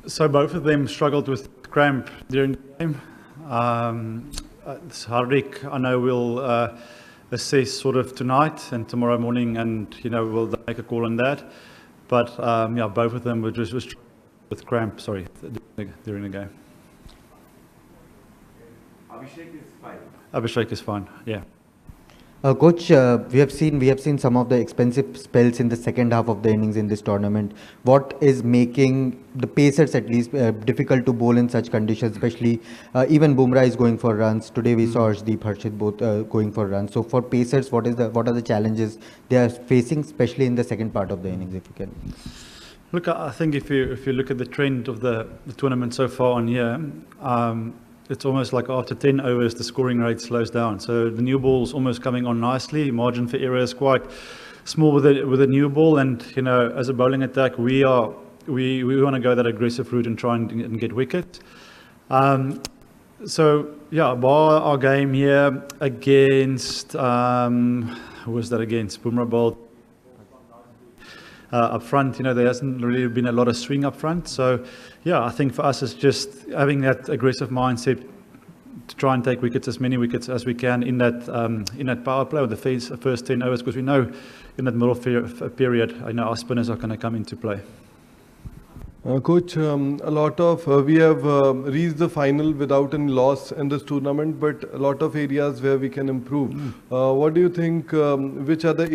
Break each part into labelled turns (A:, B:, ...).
A: So both of them struggled with cramp during the game. Hardik, I know will assess sort of tonight and tomorrow morning, and we'll make a call on that. But yeah, both of them were just with cramp. Sorry, during the game. Abhishek is fine. Yeah.
B: Coach, we have seen some of the expensive spells in the second half of the innings in this tournament. What is making the pacers at least difficult to bowl in such conditions? Especially even Bumrah is going for runs. Today we saw Arshdeep, Harshit both going for runs. So for pacers, what are the challenges they are facing, especially in the second part of the innings, if you can?
A: Look, I think if you look at the trend of the tournament so far on here. It's almost like after 10 overs, the scoring rate slows down. So the new ball's almost coming on nicely. Margin for error is quite small with a new ball. And, as a bowling attack, we want to go that aggressive route and try and get wickets. So, yeah, bar our game here against, who was that against? Bumrah bowled up front, there hasn't really been a lot of swing up front. So, yeah, I think for us it's just having that aggressive mindset to try and take as many wickets as we can in that power play with the first 10 overs, because we know in that middle period, our spinners are going to come into play.
C: Coach, we have reached the final without any loss in this tournament, but a lot of areas where we can improve. What do you think, which are the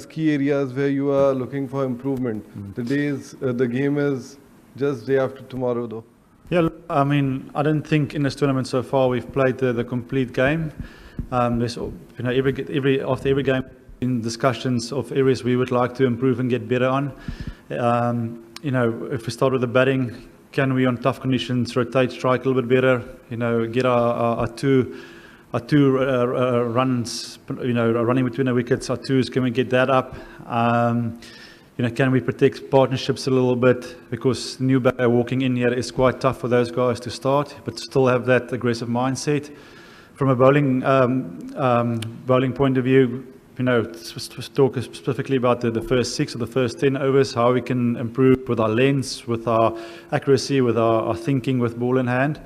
C: key areas where you are looking for improvement? The game is just day after tomorrow though.
A: Yeah, I mean, I don't think in this tournament so far we've played the complete game. There's, after every game in discussions of areas we would like to improve and get better on. If we start with the batting, can we on tough conditions rotate, strike a little bit better? Get our two runs, running between the wickets, our twos, can we get that up? Can we protect partnerships a little bit? Because the new batter walking in here is quite tough for those guys to start, but still have that aggressive mindset. From a bowling point of view, talk specifically about the first 6 or the first 10 overs, how we can improve with our lengths, with our accuracy, with our thinking with ball in hand.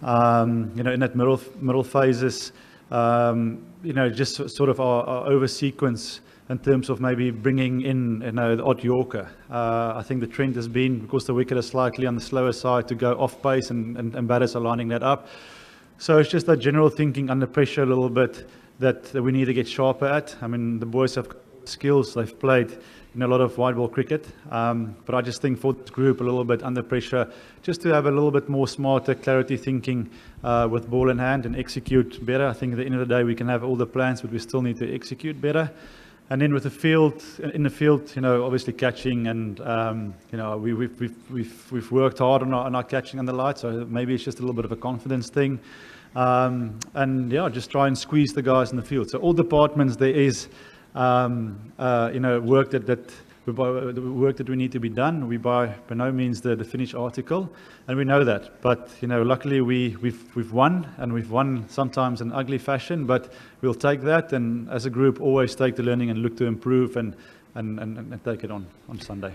A: In that middle phases, just sort of our over sequence in terms of maybe bringing in the odd Yorker. I think the trend has been, because the wicket is slightly on the slower side, to go off pace, and batters are lining that up. So it's just that general thinking under pressure a little bit that we need to get sharper at. I mean, the boys have skills, they've played a lot of white ball cricket, but I just think for this group a little bit under pressure, just to have a little bit more smarter clarity thinking with ball in hand and execute better. I think at the end of the day we can have all the plans, but we still need to execute better. And then with the field, obviously catching, and we've worked hard on our catching and the light, so maybe it's just a little bit of a confidence thing. And yeah, just try and squeeze the guys in the field. So all departments there is work that we need to be done. We by no means the finished article, and we know that. But luckily we've won, and we've won sometimes in ugly fashion. But we'll take that, and as a group, always take the learning and look to improve and take it on Sunday.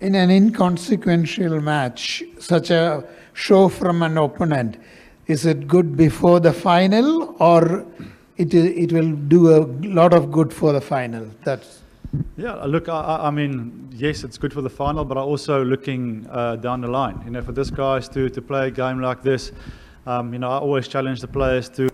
D: In an inconsequential match, such a show from an opponent, is it good before the final, or it will do a lot of good for the final?
A: Yeah, look, I mean, yes, it's good for the final, but I'm also looking down the line. For this guys to play a game like this, I always challenge the players to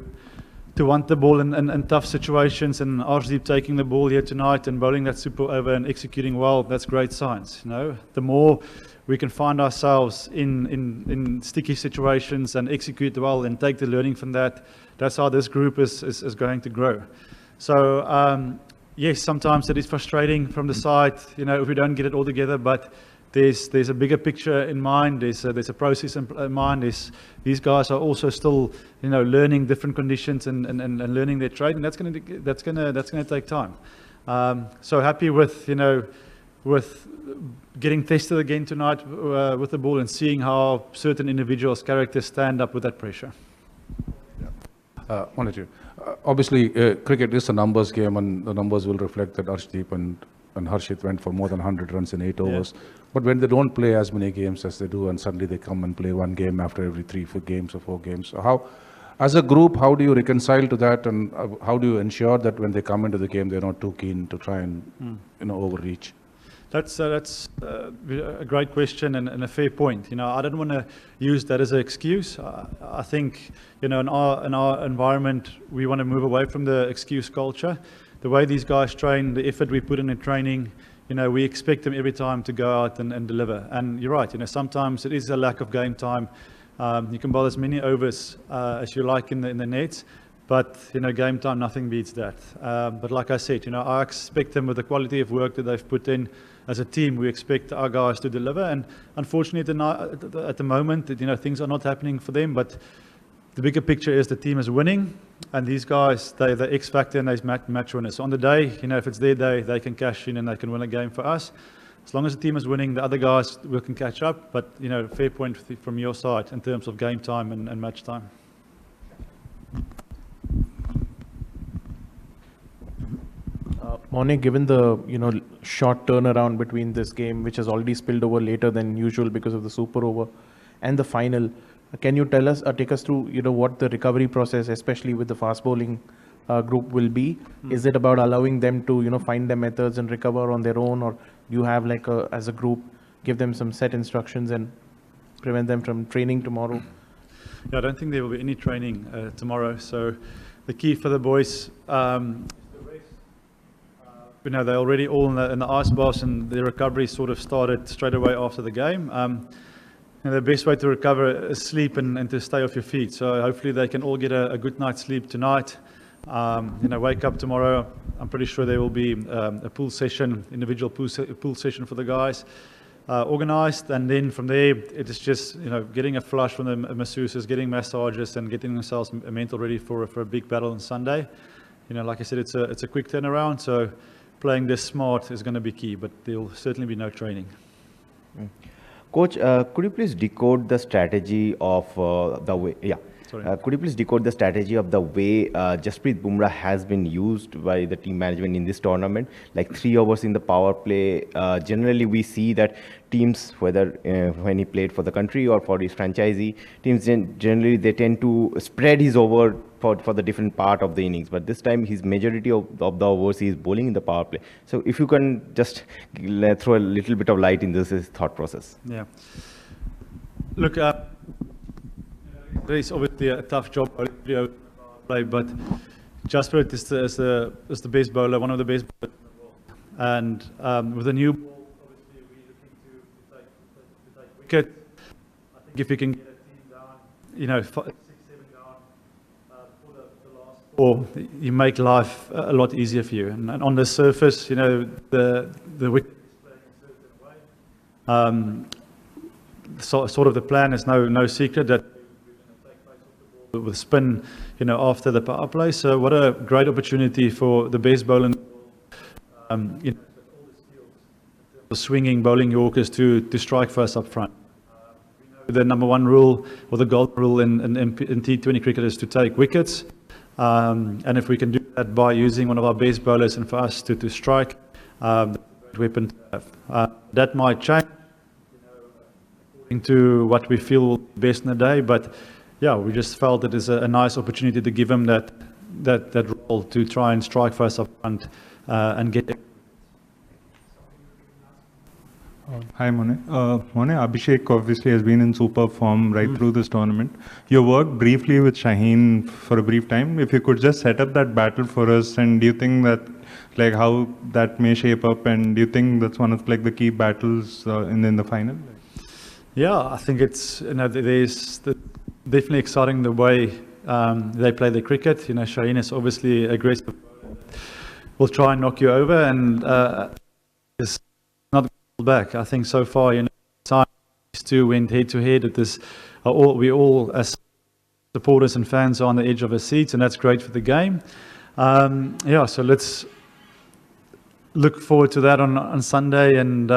A: want the ball in tough situations, and Arshdeep taking the ball here tonight and bowling that super over and executing well, that's great signs. The more we can find ourselves in sticky situations and execute well and take the learning from that, that's how this group is going to grow. So, yes, sometimes it is frustrating from the side, if we don't get it all together, but there's a bigger picture in mind. There's a process in mind. These guys are also still, learning different conditions and learning their trade, and that's gonna take time. So happy with getting tested again tonight with the ball and seeing how certain individuals' characters stand up with that pressure.
E: Obviously, cricket is a numbers game, and the numbers will reflect that Arshdeep and and Harshit went for more than 100 runs in 8 overs. But when they don't play as many games as they do, and suddenly they come and play one game after every 3-4 games or 4 games. So how, as a group, how do you reconcile to that, and how do you ensure that when they come into the game, they're not too keen to try and overreach?
A: That's a great question and a fair point. I don't want to use that as an excuse. I think, in our environment, we want to move away from the excuse culture. The way these guys train, the effort we put in training, we expect them every time to go out and deliver. And you're right, sometimes it is a lack of game time. You can bowl as many overs as you like in the nets, but game time, nothing beats that. But like I said, I expect them with the quality of work that they've put in as a team. We expect our guys to deliver, and unfortunately at the moment, things are not happening for them. But the bigger picture is the team is winning, and these guys, they're the X factor and they're match winners. So on the day, if it's their day, they can cash in and they can win a game for us. As long as the team is winning, the other guys can catch up. But fair point from your side in terms of game time and match time.
F: Morning, given the short turnaround between this game, which has already spilled over later than usual because of the super over, and the final, can you tell us or take us through what the recovery process, especially with the fast bowling group, will be? Is it about allowing them to find their methods and recover on their own, or do you have as a group give them some set instructions and prevent them from training tomorrow?
A: Yeah, I don't think there will be any training tomorrow. So the key for the boys. They're already all in the ice baths, and their recovery sort of started straight away after the game. The best way to recover is sleep and to stay off your feet. So hopefully they can all get a good night's sleep tonight. Wake up tomorrow. I'm pretty sure there will be a pool session, individual pool session for the guys, organized. And then from there, it is just getting a flush from the masseuses, getting massages, and getting themselves mental ready for a big battle on Sunday. Like I said, it's a quick turnaround. So playing this smart is going to be key, but there will certainly be no training.
G: Coach, could you please decode the strategy of the way? Yeah. Could you please decode the strategy of the way Jasprit Bumrah has been used by the team management in this tournament? Like 3 overs in the power play. Generally, we see that teams, whether when he played for the country or for his franchisee, teams generally they tend to spread his over for the different part of the innings. But this time, his majority of the overs he is bowling in the power play. So if you can just throw a little bit of light in this thought process.
A: Yeah. Look. It's obviously a tough job to play, but Jasprit is the best bowler, one of the best bowlers in the world. And with a new ball, obviously we're looking to take wicket. I think if you can get a team down, 6-7 down for the last 4, you make life a lot easier for you. And on the surface, the wicket is playing a certain way. Sort of the plan is no secret that with spin, after the power play. So what a great opportunity for the best bowler, all the skills, the swinging, bowling Yorkers to strike for us up front. The number 1 rule, or the golden rule in T20 cricket, is to take wickets. And if we can do that by using one of our best bowlers and for us to strike, that's a great weapon to have. That might change according to what we feel will be best in the day, but yeah, we just felt it is a nice opportunity to give him that role to try and strike for us up front and get it.
H: Hi, Mone. Abhishek obviously has been in superb form right through this tournament. You worked briefly with Shaheen for a brief time. If you could just set up that battle for us, and do you think that, how that may shape up, and do you think that's one of the key battles in the final? Yeah,
A: I think it's there's definitely exciting the way they play their cricket. Shaheen is obviously aggressive. Will try and knock you over, and it's not back. I think so far, time these two went head to head. We all as supporters and fans are on the edge of our seats, and that's great for the game. So let's look forward to that on Sunday, and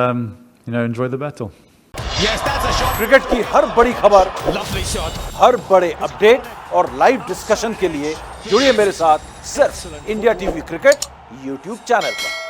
A: enjoy the battle.
I: Yes, that's a shot.
J: Cricket की हर बड़ी खबर, हर बड़े update और live discussion के लिए जुड़िए मेरे साथ सिर्फ India TV cricket YouTube channel पर।